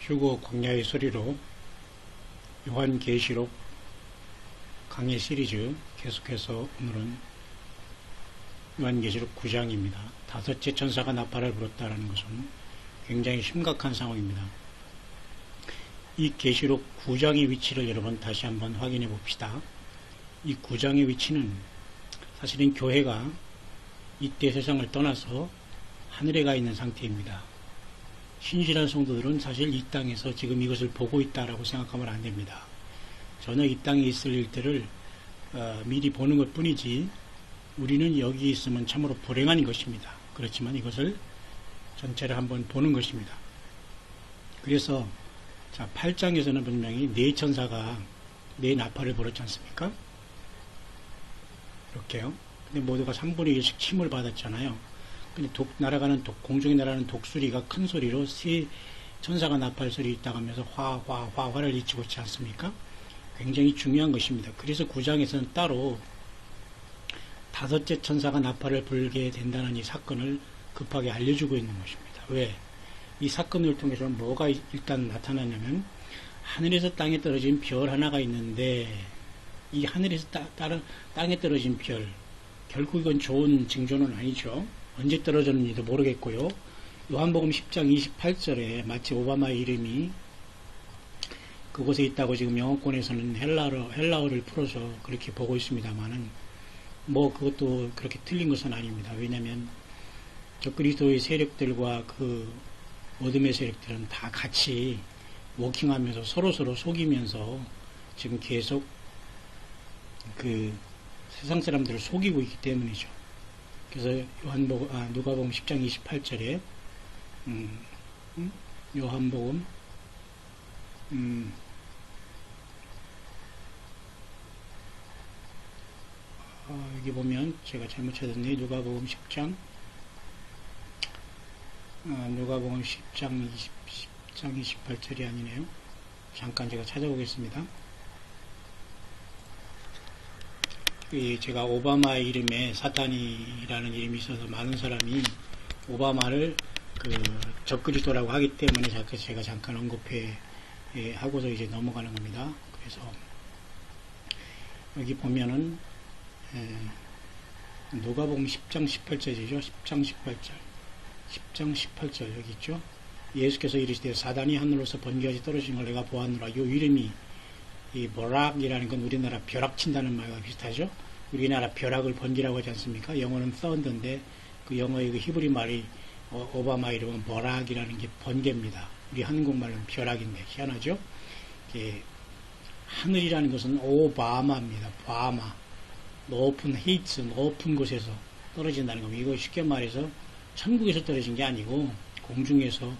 휴거 광야의 소리로 요한계시록 강의 시리즈 계속해서 오늘은 요한계시록 9장입니다. 다섯째 천사가 나팔을 불었다는 것은 굉장히 심각한 상황입니다. 이 계시록 9장의 위치를 여러분 다시 한번 확인해 봅시다. 이 9장의 위치는 사실은 교회가 이때 세상을 떠나서 하늘에 가 있는 상태입니다. 신실한 성도들은 사실 이 땅에서 지금 이것을 보고 있다라고 생각하면 안 됩니다. 전혀 이 땅에 있을 일들을 미리 보는 것 뿐이지 우리는 여기 있으면 참으로 불행한 것입니다. 그렇지만 이것을 전체를 한번 보는 것입니다. 그래서 8장에서는 분명히 네 천사가 네 나팔을 불었지 않습니까? 이렇게요. 근데 모두가 3분의 1씩 침을 받았잖아요. 근데 날아가는 공중에 날아가는 독수리가 큰 소리로 세 천사가 나팔 소리 있다고 하면서 화를 잊히고 있지 않습니까? 굉장히 중요한 것입니다. 그래서 9장에서는 따로 다섯째 천사가 나팔을 불게 된다는 이 사건을 급하게 알려주고 있는 것입니다. 왜? 이 사건을 통해서 뭐가 일단 나타나냐면 하늘에서 땅에 떨어진 별 하나가 있는데 이 하늘에서 땅에 떨어진 별, 결국 이건 좋은 징조는 아니죠. 언제 떨어졌는지도 모르겠고요. 요한복음 10장 28절에 마치 오바마의 이름이 그곳에 있다고 지금 영어권에서는 헬라어를 풀어서 그렇게 보고 있습니다만은 그것도 그렇게 틀린 것은 아닙니다. 왜냐하면 적그리스도의 세력들과 그 어둠의 세력들은 다 같이 워킹하면서 서로서로 속이면서 지금 계속 그 세상 사람들을 속이고 있기 때문이죠. 그래서 누가복음 10장 28절에 요한복음 여기 보면 제가 잘못 찾았네. 누가복음 10장 28절이 아니네요. 잠깐 제가 찾아보겠습니다. 제가 오바마의 이름에 사탄이라는 이름이 있어서 많은 사람이 오바마를 적그리스도라고 하기 때문에 제가 잠깐 하고서 이제 넘어가는 겁니다. 그래서 여기 보면은 누가복음 10장 18절이죠. 10장 18절 여기 있죠. 예수께서 이르시되 사단이 하늘로서 번개같이 떨어진 걸 내가 보았노라. 이 이름이 이 보락이라는 건 우리나라 벼락 친다는 말과 비슷하죠. 우리나라 벼락을 번개라고 하지 않습니까? 영어는 사운드인데 그 영어의 그 히브리 말이 오바마 이름은 보락이라는 게 번개입니다. 우리 한국말은 벼락인데 희한하죠. 하늘이라는 것은 오바마입니다. 바마, 높은 헤이츠, 높은 곳에서 떨어진다는 겁니다. 이거 쉽게 말해서 천국에서 떨어진 게 아니고 공중에서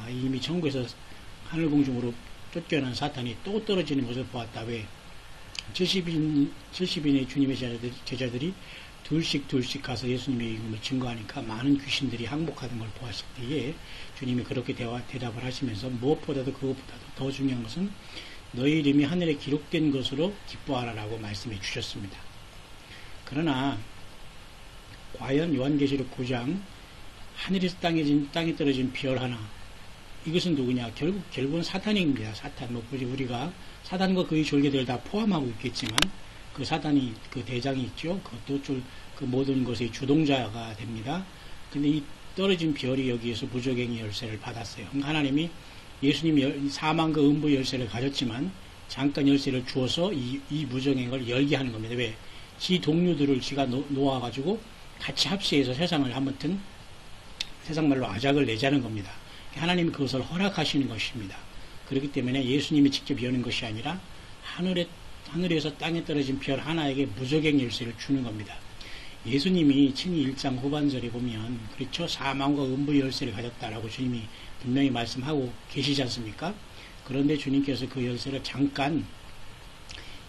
이미 천국에서 하늘 공중으로 쫓겨난 사탄이 또 떨어지는 것을 보았다. 왜? 70인의 주님의 제자들이 둘씩 가서 예수님의 이름을 증거하니까 많은 귀신들이 항복하는 걸 보았을 때에 주님이 그렇게 대답을 하시면서 무엇보다도 그것보다도 더 중요한 것은 너희 이름이 하늘에 기록된 것으로 기뻐하라라고 말씀해 주셨습니다. 그러나 과연 요한계시록 9장 하늘에서 땅에 떨어진 별 하나, 이것은 누구냐? 결국은 사탄입니다. 사탄. 우리가 사탄과 그의 졸개들을 다 포함하고 있겠지만, 그 사탄이, 그 대장이 있죠? 그것도 그 모든 것의 주동자가 됩니다. 근데 이 떨어진 별이 여기에서 부적행의 열쇠를 받았어요. 하나님이 예수님이 사망과 음부의 열쇠를 가졌지만, 잠깐 열쇠를 주어서 이 무정행을 열게 하는 겁니다. 왜? 지 동료들을 지가 놓아가지고 같이 합세해서 세상을 아무튼 세상말로 아작을 내자는 겁니다. 하나님이 그것을 허락하시는 것입니다. 그렇기 때문에 예수님이 직접 여는 것이 아니라 하늘에서 땅에 떨어진 별 하나에게 무적행 열쇠를 주는 겁니다. 예수님이 친히 1장 후반절에 보면 그렇죠. 사망과 음부의 열쇠를 가졌다라고 주님이 분명히 말씀하고 계시지 않습니까? 그런데 주님께서 그 열쇠를 잠깐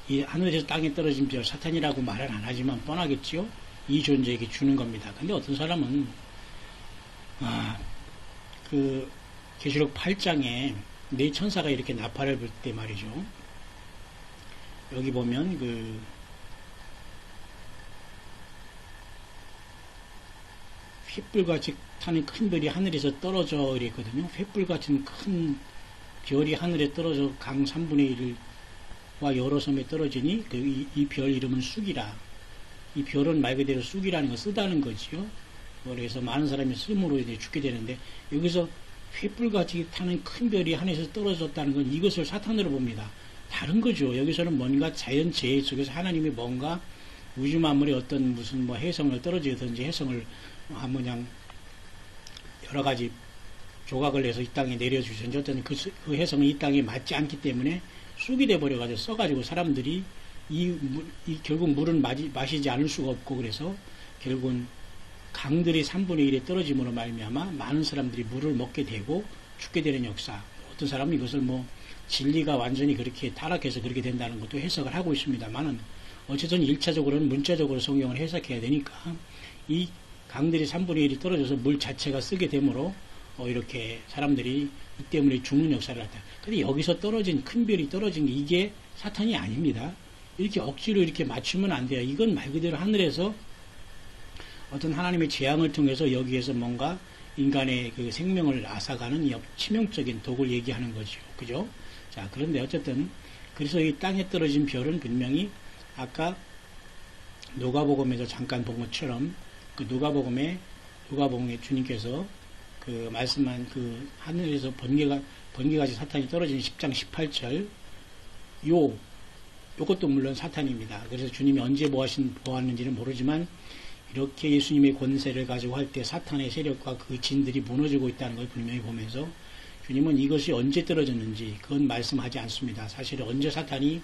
이 하늘에서 땅에 떨어진 별 사탄이라고 말은 안 하지만 뻔하겠죠. 이 존재에게 주는 겁니다. 근데 어떤 사람은 계시록 8장에 네 천사가 이렇게 나팔을 불 때 말이죠. 여기 보면 횃불같이 타는 큰 별이 하늘에서 떨어져 이랬거든요. 횃불 같은 큰 별이 하늘에 떨어져 강 3분의 1과 여러 섬에 떨어지니 이 별 이름은 쑥이라. 이 별은 말 그대로 쑥이라는 거 쓰다는 거지요. 그래서 많은 사람이 쓰므로 이제 죽게 되는데, 여기서 횃불같이 타는 큰 별이 하늘에서 떨어졌다는 건 이것을 사탄으로 봅니다. 다른 거죠. 여기서는 뭔가 자연재해 속에서 하나님이 뭔가 우주 만물의 어떤 무슨 뭐 해성을 떨어지든지 해성을 그냥 여러 가지 조각을 내서 이 땅에 내려주셨는지 어떤 그 해성은 이 땅에 맞지 않기 때문에 쑥이 돼버려가지고 써가지고 사람들이 결국 물은 마시지 않을 수가 없고, 그래서 결국은 강들이 3분의 1에 떨어짐으로 말미암아 많은 사람들이 물을 먹게 되고 죽게 되는 역사. 어떤 사람은 이것을 뭐 진리가 완전히 그렇게 타락해서 그렇게 된다는 것도 해석을 하고 있습니다만은, 어쨌든 1차적으로는 문자적으로 성경을 해석해야 되니까 이 강들이 3분의 1이 떨어져서 물 자체가 쓰게 되므로 이렇게 사람들이 이 때문에 죽는 역사를 했다. 근데 여기서 떨어진 큰 별이 떨어진 게 이게 사탄이 아닙니다. 이렇게 억지로 이렇게 맞추면 안 돼요. 이건 말 그대로 하늘에서 어떤 하나님의 재앙을 통해서 여기에서 뭔가 인간의 그 생명을 앗아가는 치명적인 독을 얘기하는 거죠. 그죠? 자, 그런데 어쨌든 그래서 이 땅에 떨어진 별은 분명히 아까 누가복음에서 잠깐 본 것처럼 그 누가복음에 주님께서 그 말씀한 그 하늘에서 번개같이 사탄이 떨어지는 10장 18절 요것도 물론 사탄입니다. 그래서 주님이 언제 보았는지는 모르지만 이렇게 예수님의 권세를 가지고 할 때 사탄의 세력과 그 진들이 무너지고 있다는 걸 분명히 보면서 주님은 이것이 언제 떨어졌는지 그건 말씀하지 않습니다. 사실 언제 사탄이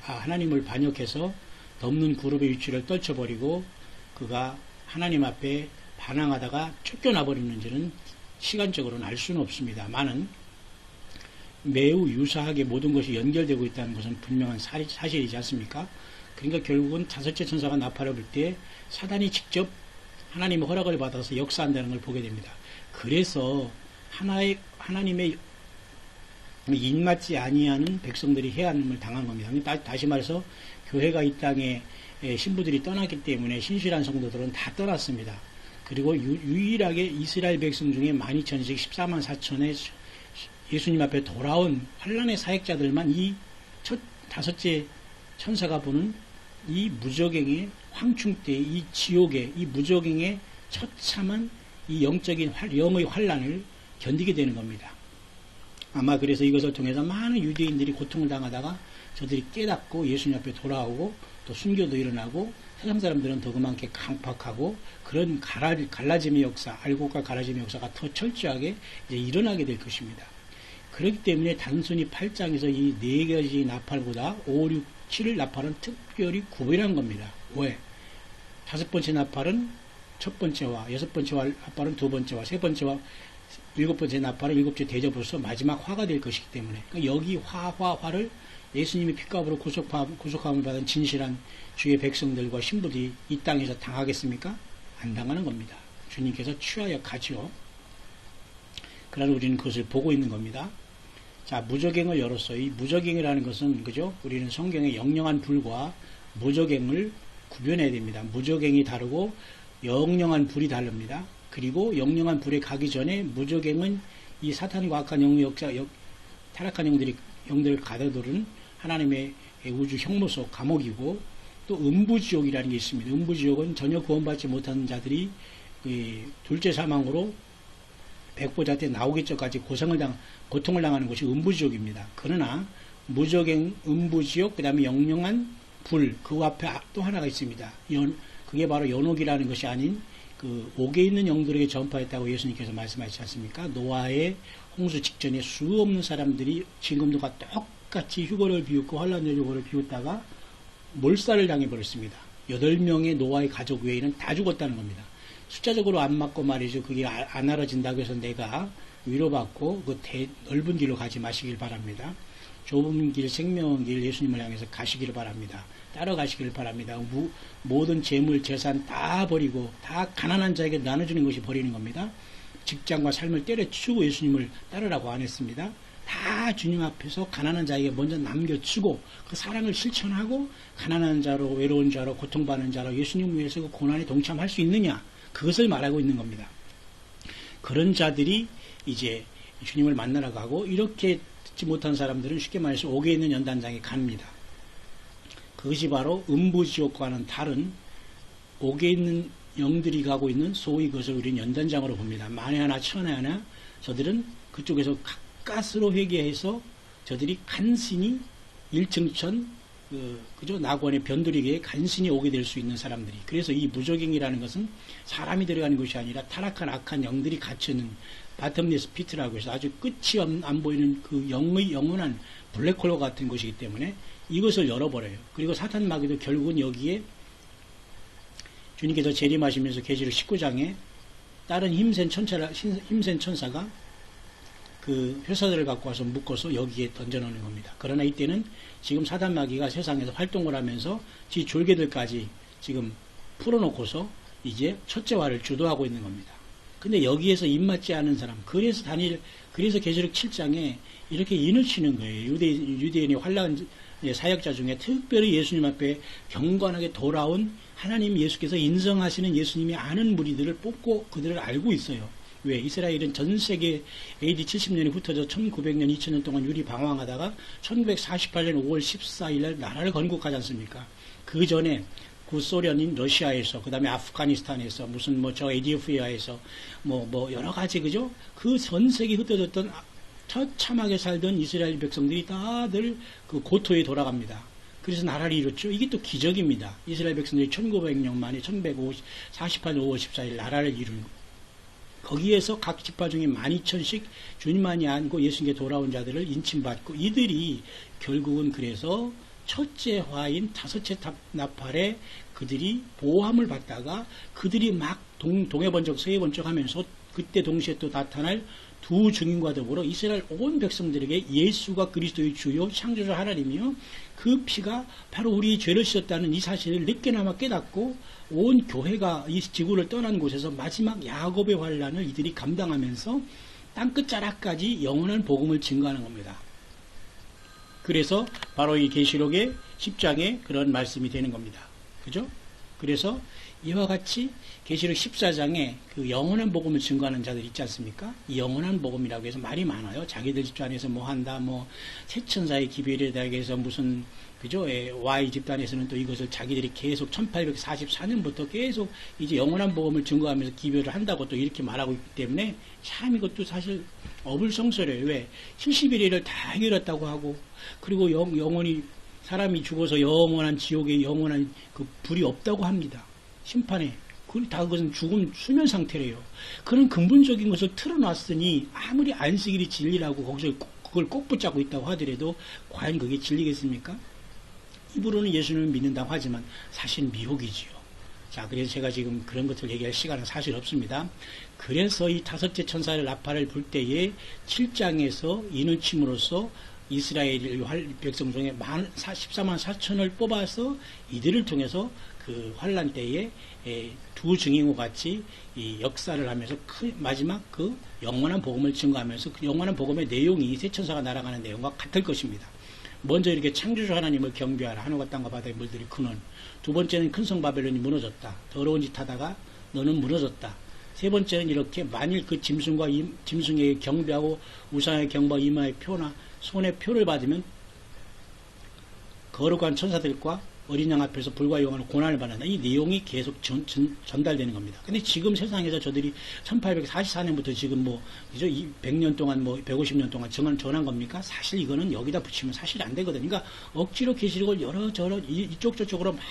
하나님을 반역해서 덮는 구름의 위치를 떨쳐버리고 그가 하나님 앞에 반항하다가 쫓겨나 버리는지는 시간적으로는 알 수는 없습니다만은 매우 유사하게 모든 것이 연결되고 있다는 것은 분명한 사실이지 않습니까? 그러니까 결국은 다섯째 천사가 나팔을 불 때 사단이 직접 하나님의 허락을 받아서 역사한다는 걸 보게 됩니다. 그래서 하나님의 입맞지 아니하는 백성들이 해함을 당한 겁니다. 다시 말해서 교회가 이 땅에 신부들이 떠났기 때문에 신실한 성도들은 다 떠났습니다. 그리고 유일하게 이스라엘 백성 중에 12,000씩 14만 4천의 예수님 앞에 돌아온 환란의 사역자들만 이 다섯째 천사가 보는 이 무저갱의 황충 때 이 지옥의 이 무저갱의 처참한 이 영의 환란을 견디게 되는 겁니다. 아마 그래서 이것을 통해서 많은 유대인들이 고통을 당하다가 저들이 깨닫고 예수님 앞에 돌아오고 또 순교도 일어나고 세상 사람들은 더 그만큼 강팍하고 그런 갈라짐의 역사, 알곡과 갈라짐의 역사가 더 철저하게 이제 일어나게 될 것입니다. 그렇기 때문에 단순히 8장에서 이 4가지 나팔보다 5, 6, 7 나팔은 특별히 구별한 겁니다. 왜? 5번째 나팔은 첫 번째와 6번째 나팔은 두 번째와 세 번째와 7번째 나팔은 7째 대접으로서 마지막 화가 될 것이기 때문에 그러니까 여기 화를 예수님의 피값으로 구속함을 받은 진실한 주의 백성들과 신부들이 이 땅에서 당하겠습니까? 안 당하는 겁니다. 주님께서 취하여 가죠. 그러나 우리는 그것을 보고 있는 겁니다. 자, 무저갱을 열었어요. 이 무저갱이라는 것은, 그죠? 우리는 성경의 영영한 불과 무저갱을 구별해야 됩니다. 무저갱이 다르고 영영한 불이 다릅니다. 그리고 영영한 불에 가기 전에 무저갱은 이 사탄과 악한 타락한 영들을 가둬두는 하나님의 우주 형무소 감옥이고 또 음부지옥이라는 게 있습니다. 음부지옥은 전혀 구원받지 못하는 자들이 둘째 사망으로 백보자 때 나오기 전까지 고통을 당하는 것이 음부지옥입니다. 그러나 무저갱, 음부지옥, 그 다음에 영영한 불, 그 앞에 또 하나가 있습니다. 그게 바로 연옥이라는 것이 아닌 그 옥에 있는 영들에게 전파했다고 예수님께서 말씀하시지 않습니까? 노아의 홍수 직전에 수 없는 사람들이 지금도 똑같이 휴거를 비웃고 환란의 휴거를 비웃다가 몰살을 당해버렸습니다. 8명의 노아의 가족 외에는 다 죽었다는 겁니다. 숫자적으로 안 맞고 말이죠. 그게 안 알아진다고 해서 내가 위로받고 그 넓은 길로 가지 마시길 바랍니다. 좁은 길, 생명의 길 예수님을 향해서 가시기를 바랍니다. 따라가시기를 바랍니다. 모든 재물, 재산 다 버리고 다 가난한 자에게 나눠주는 것이 버리는 겁니다. 직장과 삶을 때려치우고 예수님을 따르라고 안 했습니다. 다 주님 앞에서 가난한 자에게 먼저 남겨주고 그 사랑을 실천하고 가난한 자로, 외로운 자로, 고통받는 자로 예수님 위해서 그 고난에 동참할 수 있느냐, 그것을 말하고 있는 겁니다. 그런 자들이 이제 주님을 만나러 가고, 이렇게 듣지 못한 사람들은 쉽게 말해서 옥에 있는 연단장에 갑니다. 그것이 바로 음부지옥과는 다른 옥에 있는 영들이 가고 있는 소위 그것을 우리는 연단장으로 봅니다. 만에 하나 천에 하나 저들은 그쪽에서 가까스로 회개해서 저들이 간신히 1층천 그죠? 낙원의 변두리개에 간신히 오게 될 수 있는 사람들이. 그래서 이 무적행이라는 것은 사람이 들어가는 것이 아니라 타락한 악한 영들이 갇혀있는 바텀리스 피트라고 해서 아주 끝이 안 보이는 그 영원한 블랙홀 같은 것이기 때문에 이것을 열어버려요. 그리고 사탄 마귀도 결국은 여기에 주님께서 재림하시면서 계시록 19장에 다른 힘센 천사가 그 회사들을 갖고 와서 묶어서 여기에 던져놓는 겁니다. 그러나 이때는 지금 사단 마귀가 세상에서 활동을 하면서 지 졸개들까지 지금 풀어놓고서 이제 첫째화를 주도하고 있는 겁니다. 근데 여기에서 입맞지 않은 사람, 그래서 계시록 7장에 이렇게 인을 치는 거예요. 유대인이 환난 사역자 중에 특별히 예수님 앞에 경건하게 돌아온 하나님 예수께서 인정하시는 예수님이 아는 무리들을 뽑고 그들을 알고 있어요. 왜? 이스라엘은 전 세계 AD 70년이 흩어져 1900년, 2000년 동안 유리 방황하다가 1948년 5월 14일 날 나라를 건국하지 않습니까? 그 전에 구소련인 러시아에서, 그 다음에 아프가니스탄에서, 무슨 저 에티오피아에서, 여러 가지, 그죠? 그 전 세계 흩어졌던 처참하게 살던 이스라엘 백성들이 다들 그 고토에 돌아갑니다. 그래서 나라를 이뤘죠. 이게 또 기적입니다. 이스라엘 백성들이 1900년 만에 1948년 5월 14일 나라를 이룬 거기에서 각 지파 중에 12,000씩 주님만이 안고 예수님께 돌아온 자들을 인침받고 이들이 결국은 그래서 첫째 화인 다섯째 나팔에 그들이 보호함을 받다가 그들이 막 동해번쩍 서해번쩍 하면서 그때 동시에 또 나타날 두 증인과 더불어 이스라엘 온 백성들에게 예수가 그리스도의 주요 창조자 하나님이요 그 피가 바로 우리의 죄를 씻었다는 이 사실을 늦게나마 깨닫고 온 교회가 이 지구를 떠난 곳에서 마지막 야곱의 환란을 이들이 감당하면서 땅끝자락까지 영원한 복음을 증거하는 겁니다. 그래서 바로 이 계시록의 10장에 그런 말씀이 되는 겁니다. 그죠? 그래서 이와 같이 계시록 14장에 그 영원한 복음을 증거하는 자들 있지 않습니까? 이 영원한 복음이라고 해서 말이 많아요. 자기들 집단에서 뭐 한다, 새천사의 기별에 대해서 무슨, 그죠? Y 집단에서는 또 이것을 자기들이 계속 1844년부터 계속 이제 영원한 복음을 증거하면서 기별을 한다고 또 이렇게 말하고 있기 때문에 참 이것도 사실 어불성설이에요. 왜? 70일을 다 해결했다고 하고, 그리고 영원히 사람이 죽어서 영원한 지옥에 영원한 그 불이 없다고 합니다. 심판에. 그것은 죽음 수면 상태래요. 그런 근본적인 것을 틀어놨으니 아무리 안식일이 진리라고 거기서 그걸 꼭 붙잡고 있다고 하더라도 과연 그게 진리겠습니까? 입으로는 예수님을 믿는다고 하지만 사실 미혹이지요. 자, 그래서 제가 지금 그런 것을 얘기할 시간은 사실 없습니다. 그래서 이 다섯째 천사를 나팔을 불 때에 7장에서 인을 침으로써 이스라엘 백성 중에 14만 4천을 뽑아서 이들을 통해서 그 환란 때에 두 증인과 같이 이 역사를 하면서 마지막 그 영원한 복음을 증거하면서 그 영원한 복음의 내용이 새 천사가 날아가는 내용과 같을 것입니다. 먼저 이렇게 창조주 하나님을 경배하라. 하늘과 땅과 바다의 물들이 크는. 두 번째는 큰 성 바벨론이 무너졌다. 더러운 짓 하다가 너는 무너졌다. 세 번째는 이렇게 만일 그 짐승에게 경배하고 우상의 경배와 이마의 표나 손의 표를 받으면 거룩한 천사들과 어린 양 앞에서 불과 영원한 고난을 받는다. 이 내용이 계속 전달되는 겁니다. 근데 지금 세상에서 저들이 1844년부터 지금 그죠? 100년 동안 150년 동안 전한 겁니까? 사실 이거는 여기다 붙이면 사실 안 되거든요. 그러니까 억지로 계시록을 여러저러 이쪽 저쪽으로 막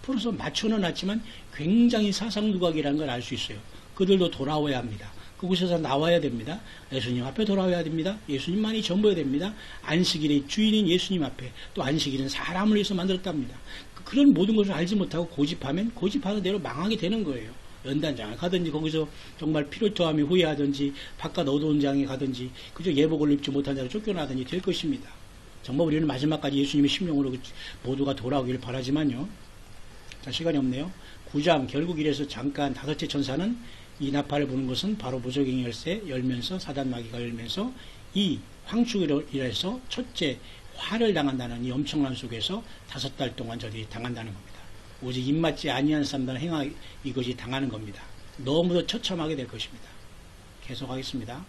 풀어서 맞춰 놨지만 굉장히 사상누각이라는 걸 알 수 있어요. 그들도 돌아와야 합니다. 그곳에서 나와야 됩니다. 예수님 앞에 돌아와야 됩니다. 예수님만이 전부여야 됩니다. 안식일의 주인인 예수님 앞에, 또 안식일은 사람을 위해서 만들었답니다. 그런 모든 것을 알지 못하고 고집하면 고집하는 대로 망하게 되는 거예요. 연단장을 가든지 거기서 정말 필요를 토하며 후회하든지 바깥 어두운 장에 가든지 그저 예복을 입지 못한 자로 쫓겨나든지 될 것입니다. 정말 우리는 마지막까지 예수님의 심령으로 모두가 돌아오기를 바라지만요. 자, 시간이 없네요. 9장 결국 이래서 잠깐 다섯째 천사는 이 나팔을 부는 것은 바로 무적행 열쇠 열면서 사단 마귀가 열면서 이 황축으로 인해서 첫째 화를 당한다는 이 엄청난 속에서 5달 동안 저들이 당한다는 겁니다. 오직 입맞지 아니한 사람들은 이것이 당하는 겁니다. 너무도 처참하게 될 것입니다. 계속하겠습니다.